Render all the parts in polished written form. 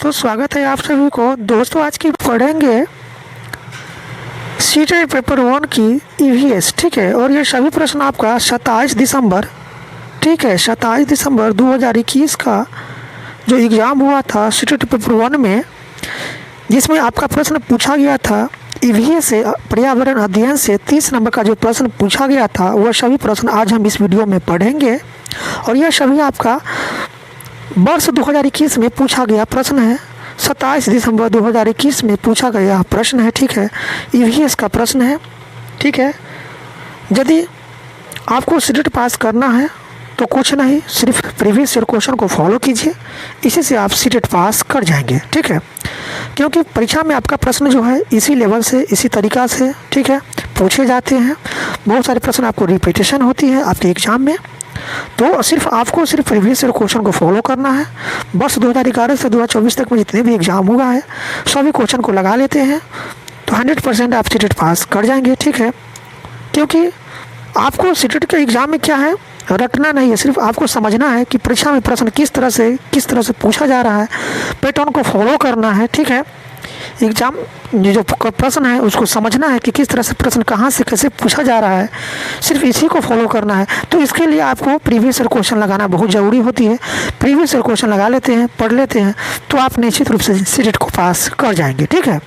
तो स्वागत है आप सभी को दोस्तों। आज की पढ़ेंगे सीटेट पेपर 1 की ईवीएस, ठीक है। और ये सभी प्रश्न आपका 27 दिसंबर, ठीक है, 27 दिसंबर 2021 का जो एग्ज़ाम हुआ था सीटेट पेपर 1 में, जिसमें आपका प्रश्न पूछा गया था ईवीएस से, पर्यावरण अध्ययन से 30 नंबर का जो प्रश्न पूछा गया था, वह सभी प्रश्न आज हम इस वीडियो में पढ़ेंगे। और यह सभी आपका वर्ष 2021 में पूछा गया प्रश्न है। 27 दिसंबर 2021 में पूछा गया प्रश्न है, ठीक है, ईवीएस का प्रश्न है, ठीक है। यदि आपको सीटेट पास करना है तो कुछ नहीं, सिर्फ प्रीवियस ईयर क्वेश्चन को फॉलो कीजिए, इसी से आप सीटेट पास कर जाएंगे, ठीक है। क्योंकि परीक्षा में आपका प्रश्न जो है इसी लेवल से, इसी तरीक़ा से, ठीक है, पूछे जाते हैं। बहुत सारे प्रश्न आपको रिपीटेशन होती है आपके एग्ज़ाम में, तो सिर्फ आपको सिर्फ प्रीवियस ईयर क्वेश्चन को फॉलो करना है। वर्ष 2011 से 2024 तक में जितने भी एग्ज़ाम हुआ है सभी क्वेश्चन को लगा लेते हैं तो 100% आप सीटेट पास कर जाएंगे, ठीक है। क्योंकि आपको सीटेट के एग्ज़ाम में क्या है, रटना नहीं है, सिर्फ आपको समझना है कि परीक्षा में प्रश्न किस तरह से पूछा जा रहा है, पैटर्न को फॉलो करना है, ठीक है। एग्ज़ाम जो प्रश्न है उसको समझना है कि किस तरह से प्रश्न कहाँ से कैसे पूछा जा रहा है, सिर्फ इसी को फॉलो करना है। तो इसके लिए आपको प्रीवियस ईयर क्वेश्चन लगाना बहुत ज़रूरी होती है। प्रीवियस ईयर क्वेश्चन लगा लेते हैं, पढ़ लेते हैं, तो आप निश्चित रूप से सीटेट को पास कर जाएंगे, ठीक है।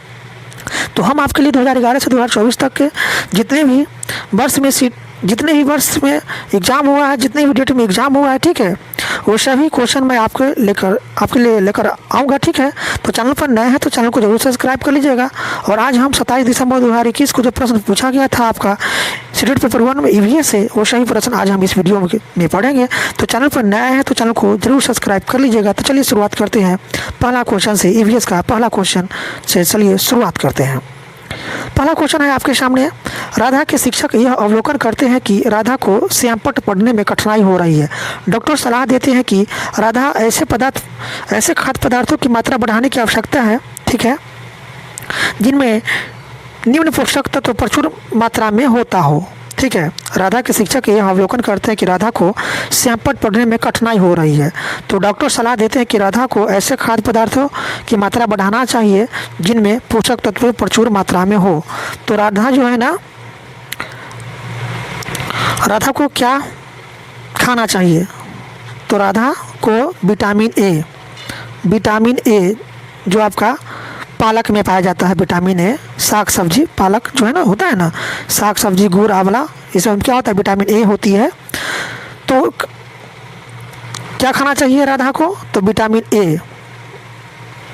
तो हम आपके लिए 2011 से 2024 तक के जितने भी वर्ष में एग्ज़ाम हुआ है, जितने भी डेट में एग्ज़ाम हुआ है, ठीक है, वो सभी क्वेश्चन मैं आपके लिए लेकर आऊँगा, ठीक है। तो चैनल पर नए हैं तो चैनल को जरूर सब्सक्राइब कर लीजिएगा। और आज हम 27 दिसंबर 2021 को जो प्रश्न पूछा गया था आपका सीटेट पेपर 1 में ईवीएस से, वो सभी प्रश्न आज हम इस वीडियो में पढ़ेंगे। तो चैनल पर नए हैं तो चैनल को जरूर सब्सक्राइब कर लीजिएगा। तो चलिए शुरुआत करते हैं पहला क्वेश्चन से, ईवीएस का पहला क्वेश्चन से चलिए शुरुआत करते हैं। पहला क्वेश्चन है आपके सामने, राधा के शिक्षक यह अवलोकन करते हैं कि राधा को श्यामपट्ट पढ़ने में कठिनाई हो रही है। डॉक्टर सलाह देते हैं कि राधा ऐसे खाद्य पदार्थों की मात्रा बढ़ाने की आवश्यकता है, ठीक है, जिनमें निम्न पोषक तत्व प्रचुर मात्रा में होता हो, ठीक है। राधा के शिक्षक यह अवलोकन करते हैं कि राधा को श्यामपट्ट पढ़ने में कठिनाई हो रही है, तो डॉक्टर सलाह देते हैं कि राधा को ऐसे खाद्य पदार्थों की मात्रा बढ़ाना चाहिए जिनमें पोषक तत्व प्रचुर मात्रा में हो। तो राधा जो है ना, राधा को क्या खाना चाहिए? तो राधा को विटामिन ए जो आपका पालक में पाया जाता है, विटामिन ए, साग सब्जी, पालक जो है ना, होता है ना, साग सब्जी, गुड़, आंवला, इसमें क्या होता है, विटामिन ए होती है। तो क्या खाना चाहिए राधा को? तो विटामिन ए,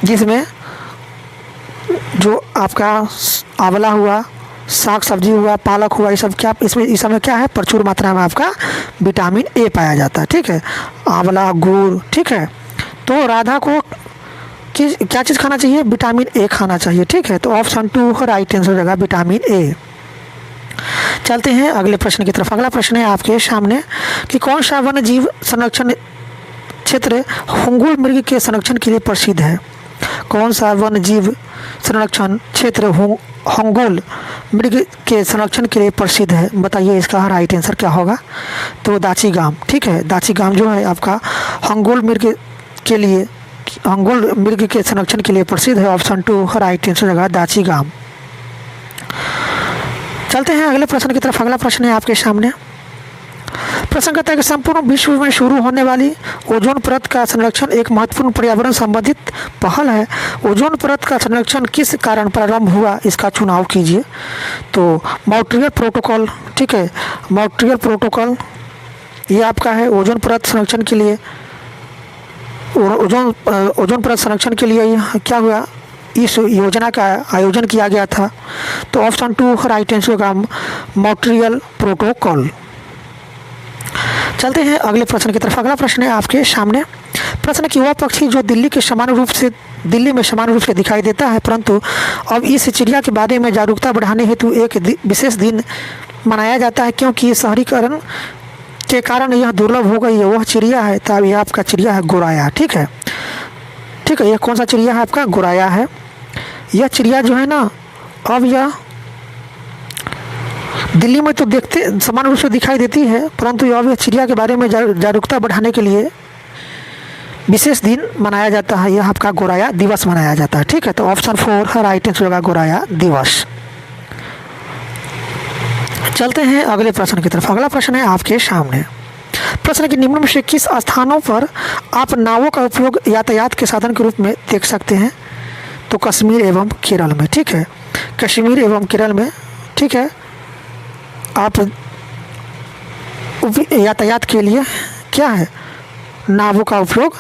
जिसमें जो आपका आंवला हुआ, साग सब्जी हुआ, पालक हुआ, ये सब क्या इसमें क्या है, प्रचुर मात्रा में आपका विटामिन ए पाया जाता है, ठीक है। आंवला, गुड़, ठीक है। तो राधा को क्या चीज़ खाना चाहिए? विटामिन ए खाना चाहिए, ठीक है। तो ऑप्शन 2 राइट आंसर हो जाएगा विटामिन ए। चलते हैं अगले प्रश्न की तरफ। अगला प्रश्न है आपके सामने कि कौन सा वन्य जीव संरक्षण क्षेत्र होंगुल मृग के संरक्षण के लिए प्रसिद्ध है? कौन सा वन्य जीव संरक्षण क्षेत्र होंगुल मृग के संरक्षण के लिए प्रसिद्ध है? बताइए इसका राइट आंसर क्या होगा? तो दाचीगाम, ठीक है। दाचीगाम जो है आपका होंगुल मृग के संरक्षण के लिए प्रसिद्ध है। ऑप्शन 2 राइट आंसर होगा दाचीगाम। चलते हैं अगले प्रश्न की तरफ। अगला प्रश्न है आपके सामने, प्रश्न कहता है कि संपूर्ण विश्व में शुरू होने वाली ओजोन परत का संरक्षण एक महत्वपूर्ण पर्यावरण संबंधित पहल है। ओजोन परत का संरक्षण किस कारण प्रारंभ हुआ, इसका चुनाव कीजिए। तो मॉन्ट्रियल प्रोटोकॉल, ठीक है, मॉन्ट्रियल प्रोटोकॉल ये आपका है ओजोन परत संरक्षण के लिए। ओजोन परत संरक्षण के लिए क्या हुआ, इस योजना का आयोजन किया गया था। तो ऑप्शन 2 राइट आंसर होगा मॉन्ट्रियल प्रोटोकॉल। चलते हैं अगले प्रश्न की तरफ। अगला प्रश्न है आपके सामने, प्रश्न कि वह पक्षी जो दिल्ली में समान रूप से दिखाई देता है, परंतु अब इस चिड़िया के बारे में जागरूकता बढ़ाने हेतु एक विशेष दिन मनाया जाता है क्योंकि शहरीकरण के कारण यह दुर्लभ हो गई है, वह चिड़िया है। तब यह आपका चिड़िया है गोराया, ठीक है, ठीक है। यह कौन सा चिड़िया है? आपका गोराया है। यह चिड़िया जो है ना, अब यह दिल्ली में तो समान रूप से दिखाई देती है, परंतु अब यह चिड़िया के बारे में जागरूकता बढ़ाने के लिए विशेष दिन मनाया जाता है, यह आपका गोराया दिवस मनाया जाता है। ठीक है, तो ऑप्शन 4 राइट आंसर होगा गोराया दिवस। चलते हैं अगले प्रश्न की तरफ। अगला प्रश्न है आपके सामने। प्रश्न के निम्न में से किस स्थानों पर आप नावों का उपयोग यातायात के साधन के रूप में देख सकते हैं? तो कश्मीर एवं केरल में। ठीक है, कश्मीर एवं केरल में। ठीक है, आप यातायात के लिए क्या है, नावों का उपयोग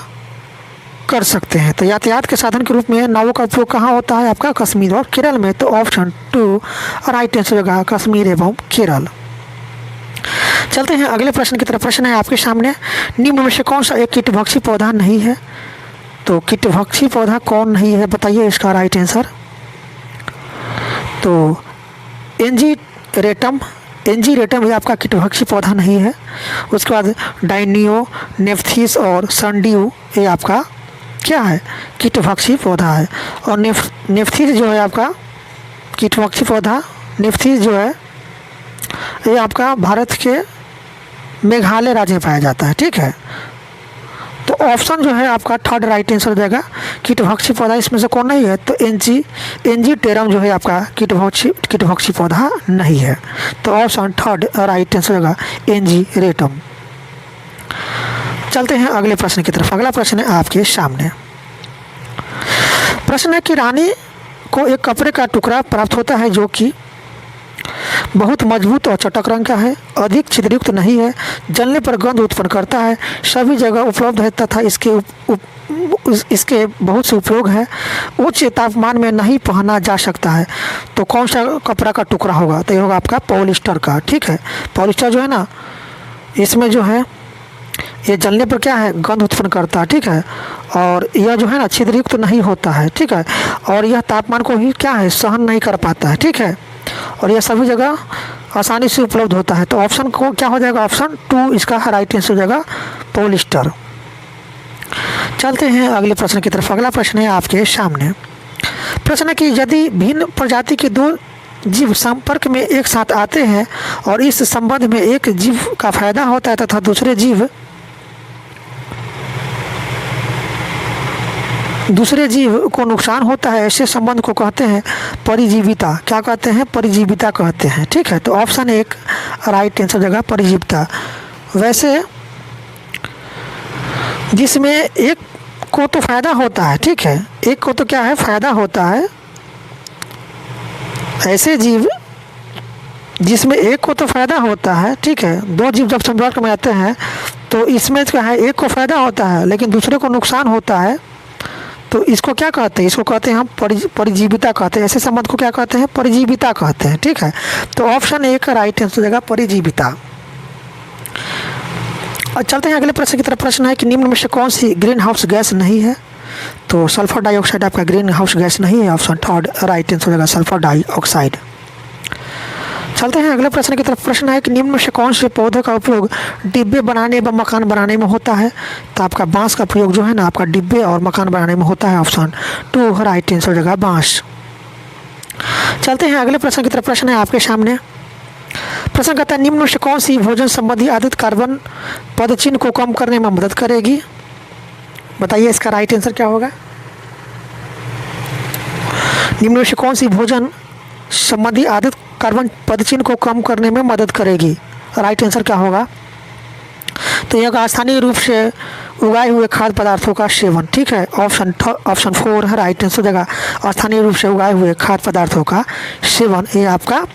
कर सकते हैं। तो यातायात के साधन के रूप में नावों का उपयोग कहाँ होता है? आपका कश्मीर और केरल में। तो ऑप्शन 2 राइट आंसर होगा कश्मीर एवं केरल। चलते हैं अगले प्रश्न की तरफ। प्रश्न है आपके सामने, निम्न में से कौन सा एक कीटभक्षी पौधा नहीं है? तो कीटभक्षी पौधा कौन नहीं है, बताइए इसका राइट आंसर। तो एंजीरेटम ये आपका कीटभक्षी पौधा नहीं है। उसके बाद डाइनियो, नेफ्थीस और संडियो ये आपका क्या है, कीटभक्षी पौधा है। और नेफ्थीस जो है आपका कीटभक्षी पौधा, नेफ्थीस जो है ये आपका भारत के मेघालय राज्य में पाया जाता है। ठीक है, तो ऑप्शन जो है आपका 3rd राइट आंसर देगा। कीटभक्षी पौधा इसमें से कौन नहीं है? तो एंजीटेरम जो है आपका कीटभक्षी पौधा नहीं है। तो ऑप्शन 3rd राइट आंसर होगा एंजीरेटम। चलते हैं अगले प्रश्न की तरफ। अगला प्रश्न है आपके सामने। प्रश्न है कि रानी को एक कपड़े का टुकड़ा प्राप्त होता है जो कि बहुत मजबूत और चटक रंग का है, अधिक छिद्रयुक्त नहीं है, जलने पर गंध उत्पन्न करता है, सभी जगह उपलब्ध है तथा इसके बहुत से उपयोग है, उच्च तापमान में नहीं पहना जा सकता है। तो कौन सा कपड़ा का टुकड़ा होगा? तो ये होगा आपका पॉलिस्टर का। ठीक है, पॉलिस्टर जो है ना, इसमें जो है ये जलने पर क्या है, गंध उत्पन्न करता है। ठीक है, और यह जो है ना छिद्रयुक्त नहीं होता है। ठीक है, और यह तापमान को भी क्या है, सहन नहीं कर पाता है। ठीक है, और यह सभी जगह आसानी से उपलब्ध होता है। तो ऑप्शन को क्या हो जाएगा, ऑप्शन 2 इसका राइट आंसर हो जाएगा पॉलिस्टर। चलते हैं अगले प्रश्न की तरफ। अगला प्रश्न है आपके सामने। प्रश्न है कि यदि भिन्न प्रजाति के 2 जीव संपर्क में एक साथ आते हैं और इस संबंध में एक जीव का फायदा होता है तथा दूसरे जीव को नुकसान होता है, ऐसे संबंध को कहते हैं परिजीविता। क्या कहते हैं? परिजीविता कहते हैं। ठीक है, तो ऑप्शन 1 राइट आंसर जगह परिजीविता। वैसे जिसमें एक को तो फायदा होता है, ठीक है, एक को तो क्या है, फायदा होता है, ऐसे जीव जिसमें एक को तो फायदा होता है। ठीक है, 2 जीव जब संपर्क में आते हैं तो इसमें क्या है, एक को फायदा होता है लेकिन दूसरे को नुकसान होता है, तो इसको क्या कहते हैं? इसको कहते हैं हम परिजीविता कहते हैं। ऐसे संबंध को क्या कहते हैं? परिजीविता कहते हैं। ठीक है, तो ऑप्शन 1 का राइट आंसर देगा परिजीविता। और चलते हैं अगले प्रश्न की तरफ। प्रश्न है कि निम्न में से कौन सी ग्रीन हाउस गैस नहीं है? तो सल्फर डाइऑक्साइड आपका ग्रीन हाउस गैस नहीं है। ऑप्शन 3 राइट आंसर देगा सल्फर डाइऑक्साइड। चलते हैं अगले प्रश्न की तरफ। प्रश्न है कि निम्न में से कौन से पौधे का उपयोग डिब्बे बनाने व मकान बनाने में होता है? तो आपका बांस का प्रयोग जो है ना आपका डिब्बे और मकान बनाने में होता है। ऑप्शन 2 राइट आंसर जगह बांस। चलते हैं अगले प्रश्न की तरफ। प्रश्न है आपके सामने। प्रश्न कहता है निम्न में से कौन सी भोजन संबंधी आदत कार्बन पदचिह्न को कम करने में मदद करेगी? बताइए इसका राइट आंसर क्या होगा। निम्न में से कौन सी भोजन संबंधी आदत कार्बन पदचिह्न को कम करने में मदद करेगी? राइट आंसर क्या होगा? तो यह स्थानीय रूप से उगाए हुए खाद्य पदार्थों का सेवन। ठीक है, ऑप्शन 4 है राइट आंसर देगा स्थानीय रूप से उगाए हुए खाद्य पदार्थों का सेवन। ये आपका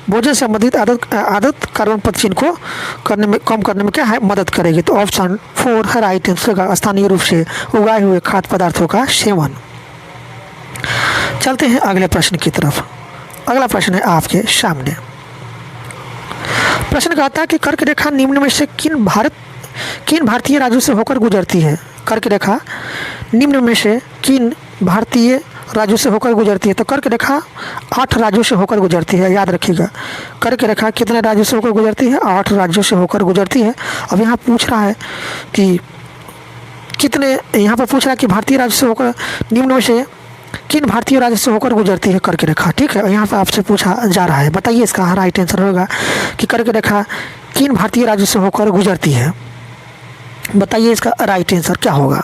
भोजन संबंधित आदत कार्बन पदचिह्न को कम करने में क्या है, मदद करेगी। तो ऑप्शन 4 है राइट आंसर देगा स्थानीय रूप से उगाए हुए खाद्य पदार्थों का सेवन। चलते हैं अगले प्रश्न की तरफ। अगला प्रश्न है आपके सामने। प्रश्न कहता है कि कर्क रेखा निम्न में से किन भारतीय राज्यों से होकर गुजरती है? कर्क रेखा निम्न में से किन भारतीय राज्यों से होकर गुजरती है? तो कर्क रेखा 8 राज्यों से होकर गुजरती है। याद रखिएगा, कर्क रेखा कितने राज्यों से होकर गुजरती है? 8 राज्यों से होकर गुजरती है। अब यहाँ पूछ रहा है कि यहाँ पर पूछ रहा है कि भारतीय राज्य से होकर निम्न में से किन भारतीय राज्य से होकर गुजरती है कर्क रेखा। ठीक है, यहाँ पर आपसे पूछा जा रहा है। बताइए इसका राइट आंसर होगा कि कर्क रेखा किन भारतीय राज्यों से होकर गुजरती है। बताइए इसका राइट आंसर क्या होगा।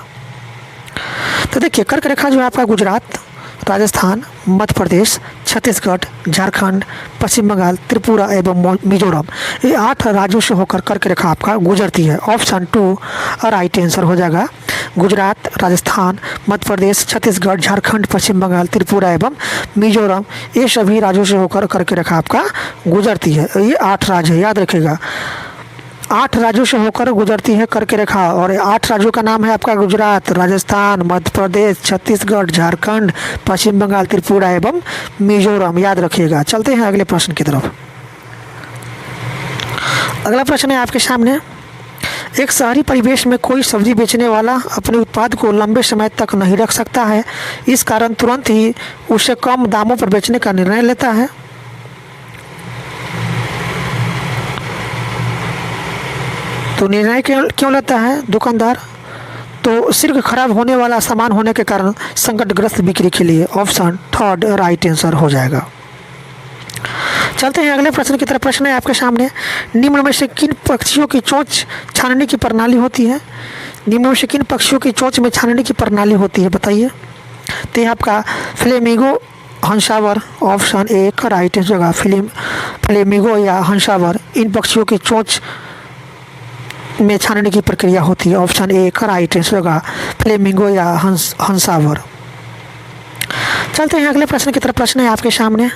तो देखिए कर्क रेखा जो है आपका गुजरात, राजस्थान, मध्य प्रदेश, छत्तीसगढ़, झारखंड, पश्चिम बंगाल, त्रिपुरा एवं मिजोरम, ये 8 राज्यों से होकर कर्क रेखा आपका गुजरती है। ऑप्शन 2 राइट आंसर हो जाएगा। गुजरात, राजस्थान, मध्य प्रदेश, छत्तीसगढ़, झारखंड, पश्चिम बंगाल, त्रिपुरा एवं मिजोरम, ये सभी राज्यों से होकर कर्क रेखा आपका गुजरती है। ये 8 राज्य है, याद रखिएगा। 8 राज्यों से होकर गुजरती है कर्क रेखा, और 8 राज्यों का नाम है आपका गुजरात, राजस्थान, मध्य प्रदेश, छत्तीसगढ़, झारखंड, पश्चिम बंगाल, त्रिपुरा एवं मिजोरम, याद रखिएगा। चलते हैं अगले प्रश्न की तरफ। अगला प्रश्न है आपके सामने, एक शहरी परिवेश में कोई सब्जी बेचने वाला अपने उत्पाद को लंबे समय तक नहीं रख सकता है, इस कारण तुरंत ही उसे कम दामों पर बेचने का निर्णय लेता है। तो निर्णय क्यों लेता है दुकानदार? तो शीघ्र खराब होने वाला सामान होने के कारण संकटग्रस्त बिक्री के लिए। ऑप्शन 3 राइट आंसर हो जाएगा। चलते हैं अगले प्रश्न की तरफ। प्रश्न है आपके सामने, निम्न में से किन पक्षियों की चोंच छानने की प्रणाली होती है? निम्न में से किन पक्षियों की चोंच में छानने की प्रणाली होती है, बताइए। तो ये आपका फ्लेमिंगो, हंसावर, ऑप्शन 1 राइट आंसर होगा। फ्लेमिंगो या हंसावर, इन पक्षियों की चोंच में छानने की प्रक्रिया होती है। ऑप्शन 1 राइट आंसर होगा, फ्लेमिंगो या हंसावर। चलते हैं अगले प्रश्न की तरफ। प्रश्न है आपके सामने,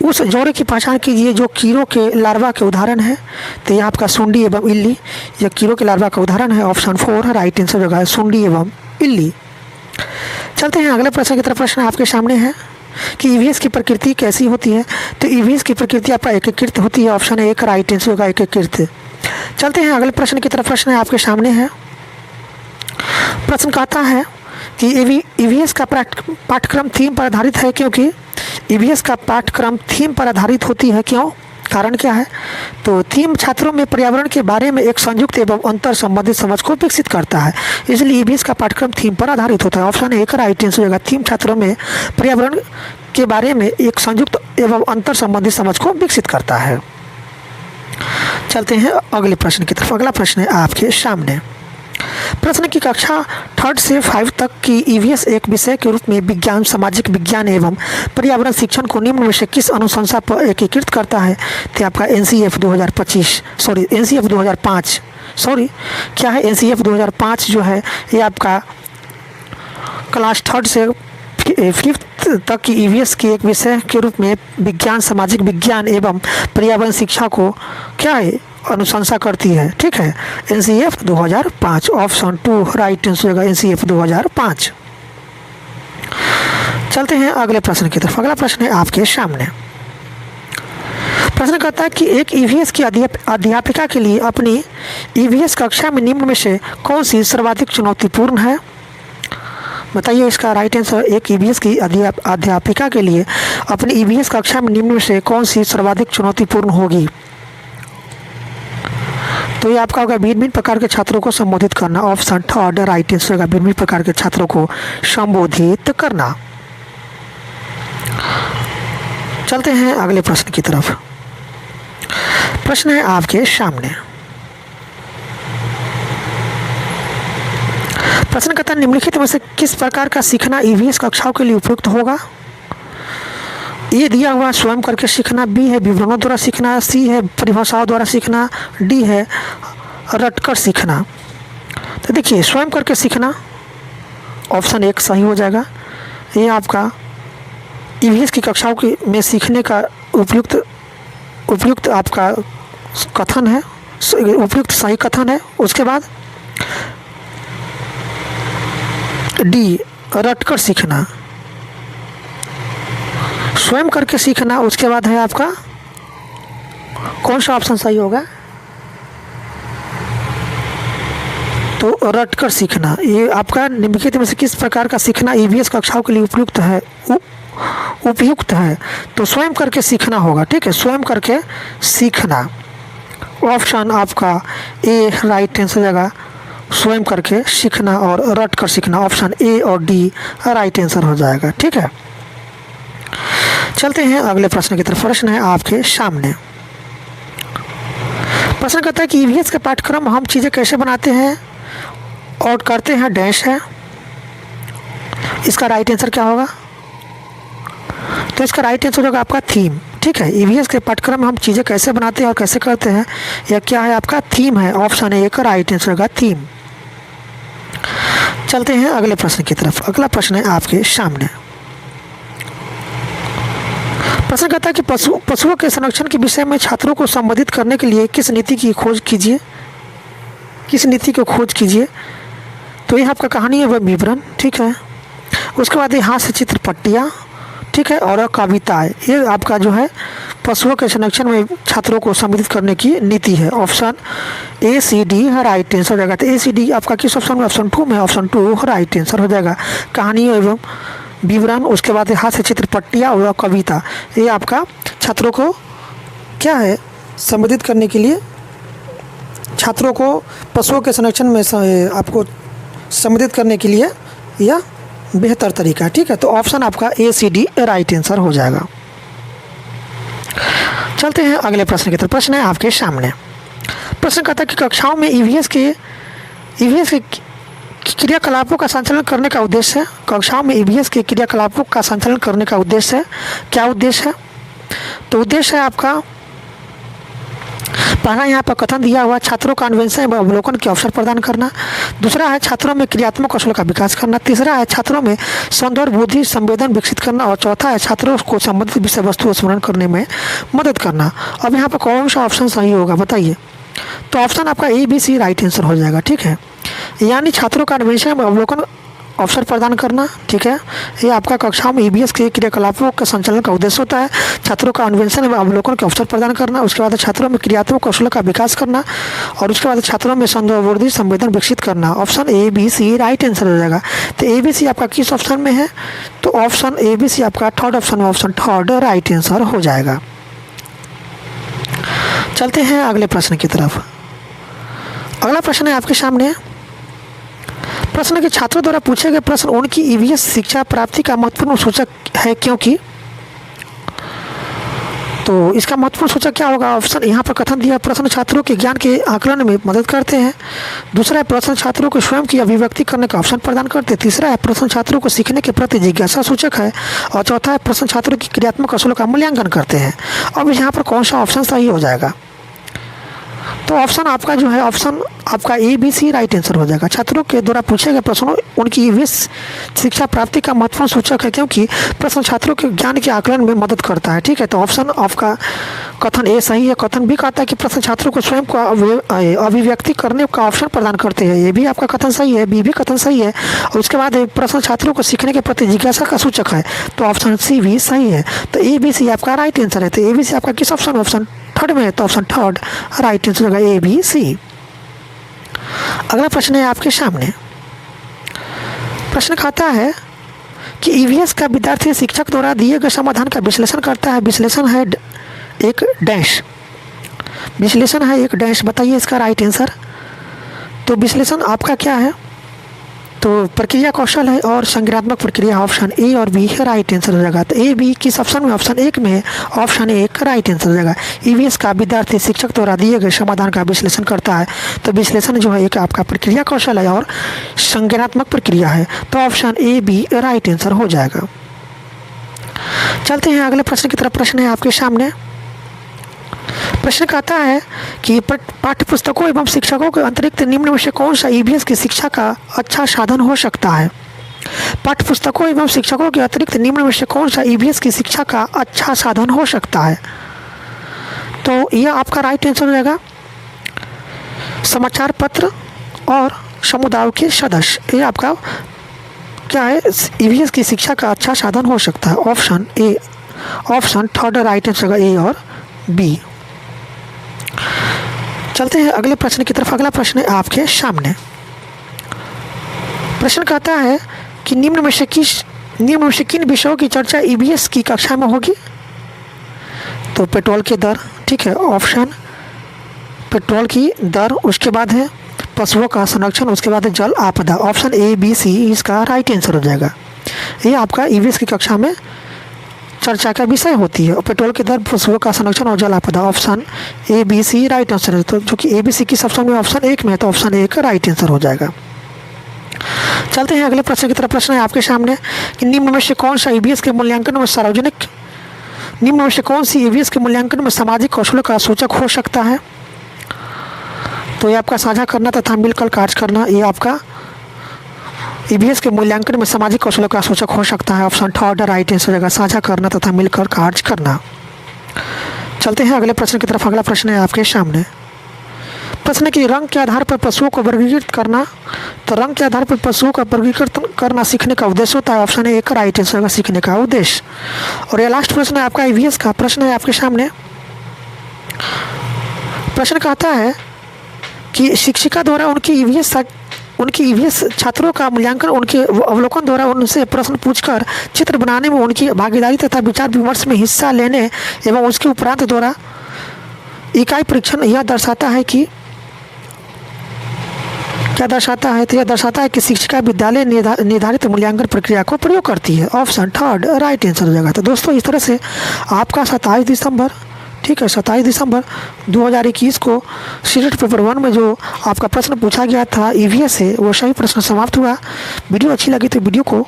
उस जोड़े की पहचान कीजिए जो कीड़ों के लार्वा के उदाहरण है। तो यह आपका सुंडी एवं इल्ली, यह कीड़ों के लार्वा का उदाहरण है। ऑप्शन 4 राइट आंसर होगा, सुंडी एवं इल्ली। चलते हैं अगले प्रश्न की तरफ। प्रश्न आपके सामने है कि ईवीएस की प्रकृति कैसी होती है? तो ईवीएस की प्रकृति आपका एकीकृत होती है। ऑप्शन 1 राइट आंसर होगा, एकीकृत। चलते हैं अगले प्रश्न की तरफ। प्रश्न आपके सामने है, प्रश्न कहता है कि ईवीएस का पाठ्यक्रम थीम पर आधारित है, क्योंकि ईवीएस का पाठ्यक्रम थीम पर आधारित होती है, क्यों, कारण क्या है? तो थीम छात्रों में पर्यावरण के बारे में एक संयुक्त एवं अंतर संबंधित समझ को विकसित करता है, इसलिए ईवीएस का पाठ्यक्रम थीम पर आधारित होता है। ऑप्शन 1 राइट आंसर होगा, थीम छात्रों में पर्यावरण के बारे में एक संयुक्त एवं अंतर संबंधित समझ को विकसित करता है। चलते हैं अगले प्रश्न की तरफ। अगला प्रश्न है आपके सामने, प्रश्न की कक्षा 3rd से 5 तक की ईवीएस एक विषय के रूप में विज्ञान, सामाजिक विज्ञान एवं पर्यावरण शिक्षण को निम्न में से किस अनुशंसा पर एकीकृत करता है? तो आपका एनसीएफ 2005 क्या है? एनसीएफ 2005 जो है ये आपका क्लास 3rd से 5th तक की ईवीएस की एक विषय के रूप में विज्ञान, सामाजिक विज्ञान एवं पर्यावरण शिक्षा को क्या है, अनुशंसा करती है। ठीक है, एनसीएफ 2005, ऑप्शन 2 राइट आंसर होगा, एनसीएफ 2005। चलते हैं अगले प्रश्न की तरफ। अगला प्रश्न है आपके सामने, प्रश्न कहता है कि एक ईवीएस की अध्यापिका के लिए अपनी ईवीएस कक्षा में निम्न में से कौन सी सर्वाधिक चुनौतीपूर्ण है? बताइए इसका राइट आंसर। एक ईवीएस की अध्यापिका के लिए अपनी ईवीएस कक्षा में निम्न में से कौन सी सर्वाधिक चुनौतीपूर्ण होगी? तो ये आपका होगा भिन्न भिन्न प्रकार के छात्रों को संबोधित करना। ऑप्शन 3 राइट आंसर होगा, भिन्न भिन्न प्रकार के छात्रों को संबोधित करना। चलते हैं अगले प्रश्न की तरफ। प्रश्न है आपके सामने, प्रश्न कहता है निम्नलिखित में से किस प्रकार का सीखना ईवीएस कक्षाओं के लिए उपयुक्त होगा? ये दिया हुआ स्वयं करके सीखना, बी है विवरणों द्वारा सीखना, सी है परिभाषाओं द्वारा सीखना, डी है रटकर सीखना। तो देखिए स्वयं करके सीखना, ऑप्शन 1 सही हो जाएगा। ये आपका ईवीएस की कक्षाओं में सीखने का उपयुक्त आपका कथन है, उपयुक्त सही कथन है। उसके बाद डी रटकर सीखना, स्वयं करके सीखना। उसके बाद है आपका कौन सा ऑप्शन सही होगा? तो रटकर सीखना। ये आपका निम्नलिखित में से किस प्रकार का सीखना ईवीएस कक्षाओं के लिए उपयुक्त है? तो स्वयं करके सीखना होगा। ठीक है, स्वयं करके सीखना, ऑप्शन आपका ए राइट आंसर होगा, स्वयं करके सीखना और रट कर सीखना, ऑप्शन ए और डी राइट आंसर हो जाएगा। ठीक है, चलते हैं अगले प्रश्न की तरफ। प्रश्न है आपके सामने, प्रश्न कहता है कि ईवीएस के पाठ्यक्रम हम चीज़ें कैसे बनाते हैं और करते हैं डैश है। इसका राइट आंसर क्या होगा? तो इसका राइट आंसर होगा आपका थीम। ठीक है, ईवीएस के पाठ्यक्रम में हम चीज़ें कैसे बनाते हैं और कैसे करते हैं, यह क्या है आपका थीम है। ऑप्शन ए का राइट आंसर होगा थीम। चलते हैं अगले प्रश्न की तरफ। अगला प्रश्न है आपके सामने। प्रश्न कहता है कि पशुओं के संरक्षण के विषय में छात्रों को संबोधित करने के लिए किस नीति की खोज कीजिए, किस नीति की खोज कीजिए। तो ये आपका कहानी है वह विवरण। ठीक है, उसके बाद ये हास्य चित्र पट्टियाँ, ठीक है, और कविताएं। ये आपका जो है पशुओं के संरक्षण में छात्रों को संबोधित करने की नीति है। Option A C D right answer हो जाएगा। तो ए सी डी आपका किस ऑप्शन में? ऑप्शन 2 में। ऑप्शन 2 राइट आंसर हो जाएगा। कहानी एवं विवरण, उसके बाद हास्य चित्र पट्टियाँ और कविता, ये आपका छात्रों को क्या है संबोधित करने के लिए, छात्रों को पशुओं के संरक्षण में आपको संबोधित करने के लिए यह बेहतर तरीका है। ठीक है, तो ऑप्शन आपका ए सी डी राइट आंसर हो जाएगा। चलते हैं अगले प्रश्न की तरफ। प्रश्न है आपके सामने। प्रश्न कहता है कि कक्षाओं में ईवीएस के क्रियाकलापों का संचालन करने का उद्देश्य है। कक्षाओं में ईवीएस के क्रियाकलापों का संचालन करने का उद्देश्य है। क्या उद्देश्य है? तो उद्देश्य है आपका पहला यहाँ पर कथन दिया हुआ, छात्रों का अन्वेषण एवं अवलोकन के अवसर प्रदान करना। दूसरा है छात्रों में क्रियात्मक कौशल का विकास करना। तीसरा है छात्रों में सौंदर्य बुद्धि संवेदन विकसित करना। और चौथा है छात्रों को संबंधित विषय वस्तु स्मरण करने में मदद करना। अब यहाँ पर कौन सा ऑप्शन सही होगा बताइए? तो ऑप्शन आपका A B C right answer हो जाएगा। ठीक है, यानी छात्रों का अन्वेषण एवं अवलोकन अवसर प्रदान करना। ठीक है, ये आपका कक्षाओं में ईवीएस के क्रियाकलापों का संचालन का उद्देश्य होता है। छात्रों का अन्वेषण एवं अवलोकन के अवसर प्रदान करना, उसके बाद छात्रों में क्रियात्मक कौशल का विकास करना, और उसके बाद छात्रों में सौंदर्यवर्धक संवेदन विकसित करना। Option A B C right answer हो जाएगा। तो ए बी सी आपका किस ऑप्शन में है? तो ऑप्शन ए बी सी आपका थर्ड ऑप्शन में, ऑप्शन थर्ड राइट आंसर हो जाएगा। चलते हैं अगले प्रश्न की तरफ। अगला प्रश्न है आपके सामने। प्रश्न के छात्रों द्वारा पूछे गए प्रश्न उनकी ईवीएस शिक्षा प्राप्ति का महत्वपूर्ण सूचक है क्योंकि। तो इसका महत्वपूर्ण सूचक क्या होगा? ऑप्शन यहाँ पर कथन दिया, प्रश्न छात्रों के ज्ञान के आकलन में मदद करते हैं। दूसरा है प्रश्न छात्रों को स्वयं की अभिव्यक्ति करने का अवसर प्रदान करते हैं। तीसरा है प्रश्न छात्रों को सीखने के प्रति जिज्ञासा सूचक है। और चौथा है प्रश्न छात्रों की क्रियात्मक कौशलों का मूल्यांकन करते हैं। अब यहाँ पर कौन सा ऑप्शन सही हो जाएगा? तो ऑप्शन आपका जो है, ऑप्शन आपका A B C right answer हो जाएगा। छात्रों के द्वारा पूछे गए प्रश्नों उनकी ईवीएस शिक्षा प्राप्ति का महत्वपूर्ण सूचक है क्योंकि प्रश्न छात्रों के ज्ञान के आकलन में मदद करता है। ठीक है, तो ऑप्शन आपका कथन ए सही है। कथन भी कहता है कि प्रश्न छात्रों को स्वयं का अभिव्यक्ति करने का अवसर प्रदान करते हैं। ये भी आपका कथन सही है। बी भी कथन सही है। और उसके बाद प्रश्न छात्रों को सीखने के प्रति जिज्ञासा का सूचक है। तो ऑप्शन सी भी सही है। तो ए बी सी आपका राइट आंसर है। तो ए बी सी आपका किस ऑप्शन? ऑप्शन थर्ड में है। तो ऑप्शन थर्ड राइट आंसर होगा ए बी सी। अगला प्रश्न है आपके सामने। प्रश्न कहता है कि ईवीएस का विद्यार्थी शिक्षक द्वारा दिए गए समाधान का विश्लेषण करता है। विश्लेषण है एक डैश, विश्लेषण है एक डैश। बताइए इसका राइट आंसर। तो विश्लेषण आपका क्या है? तो प्रक्रिया कौशल है और संज्ञानात्मक प्रक्रिया। ऑप्शन ए और बी है राइट आंसर हो जाएगा। तो ए बी किस ऑप्शन में? ऑप्शन एक में है। ऑप्शन ए का राइट आंसर हो जाएगा। ईवीएस का विद्यार्थी शिक्षक द्वारा दिए गए समाधान का विश्लेषण करता है। तो विश्लेषण जो है एक आपका प्रक्रिया कौशल है और संज्ञानात्मक प्रक्रिया है। तो option A B right answer हो जाएगा। चलते हैं अगले प्रश्न की तरफ। प्रश्न है आपके सामने। प्रश्न कहता है कि पाठ्य पुस्तकों एवं शिक्षकों के अतिरिक्त निम्न में से कौन सा ईवीएस की शिक्षा का अच्छा साधन हो सकता है? पाठ्य पुस्तकों एवं शिक्षकों के अतिरिक्त निम्न में से कौन सा ईवीएस की शिक्षा का अच्छा साधन हो सकता है? तो यह आपका राइट आंसर हो जाएगा समाचार पत्र और समुदाय के सदस्य। ये आपका क्या है? ईवीएस की शिक्षा का अच्छा साधन हो सकता है। ऑप्शन ए, ऑप्शन थर्ड राइट आंसर होगा ए और बी। चलते हैं अगले प्रश्न की तरफ। अगला प्रश्न है आपके सामने। प्रश्न कहता है कि निम्न में से किन विषयों की चर्चा ईवीएस की कक्षा में होगी? तो पेट्रोल की दर, ठीक है, ऑप्शन पेट्रोल की दर, उसके बाद है पशुओं का संरक्षण, उसके बाद है जल आपदा। ऑप्शन ए बी सी इसका राइट आंसर हो जाएगा। ये आपका ईवीएस की कक्षा में चर्चा का विषय होती है। पेट्रोल की दर, पशुओं का संरक्षण और जल आपदा। Option A B C right answer है। तो जो कि ए बी सी किस ऑप्शन में? ऑप्शन एक में है। तो ऑप्शन ए का राइट आंसर हो जाएगा। चलते हैं अगले प्रश्न की तरफ। प्रश्न है आपके सामने कि निम्न में से कौन सा ईवीएस के मूल्यांकन में निम्न में से कौन सी ईवीएस के मूल्यांकन में सामाजिक कौशलों का सूचक हो सकता है? तो ये आपका साझा करना तथा मिलकर कार्य करना, ये आपका ईवीएस के मूल्यांकन में सामाजिक कौशलों का सूचक हो सकता है। ऑप्शन थर्ड राइट आंसर होगा, साझा करना तथा मिलकर कार्य करना। चलते हैं अगले प्रश्न की तरफ। अगला प्रश्न है आपके सामने। प्रश्न की रंग के आधार पर पशुओं को वर्गीकृत करना। तो रंग के आधार पर पशुओं का वर्गीकृत करना सीखने का उद्देश्य होता है। ऑप्शन एक राइट आंसर होगा, सीखने का उद्देश्य। और ये लास्ट प्रश्न है आपका ईवीएस का। प्रश्न है आपके सामने। प्रश्न कहता है कि शिक्षिका द्वारा उनकी ईवीएस छात्रों का मूल्यांकन उनके अवलोकन द्वारा उनसे प्रश्न पूछकर चित्र बनाने में उनकी भागीदारी तथा विचार विमर्श में हिस्सा लेने एवं उसके उपरांत द्वारा इकाई परीक्षण यह दर्शाता है कि शिक्षिका विद्यालय निर्धारित मूल्यांकन प्रक्रिया को प्रयोग करती है। ऑप्शन थर्ड राइट आंसर हो जाएगा। तो दोस्तों इस तरह से आपका 27 दिसंबर 2021 को सीटेट पेपर 1 में जो आपका प्रश्न पूछा गया था ईवीएस से, वो सही प्रश्न समाप्त हुआ। वीडियो अच्छी लगी तो वीडियो को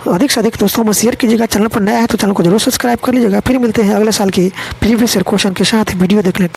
अधिक से अधिक दोस्तों में शेयर कीजिएगा। चैनल पर नया है तो चैनल को जरूर सब्सक्राइब कर लीजिएगा। फिर मिलते हैं अगले साल की प्रीवियस ईयर क्वेश्चन के साथ। वीडियो देखने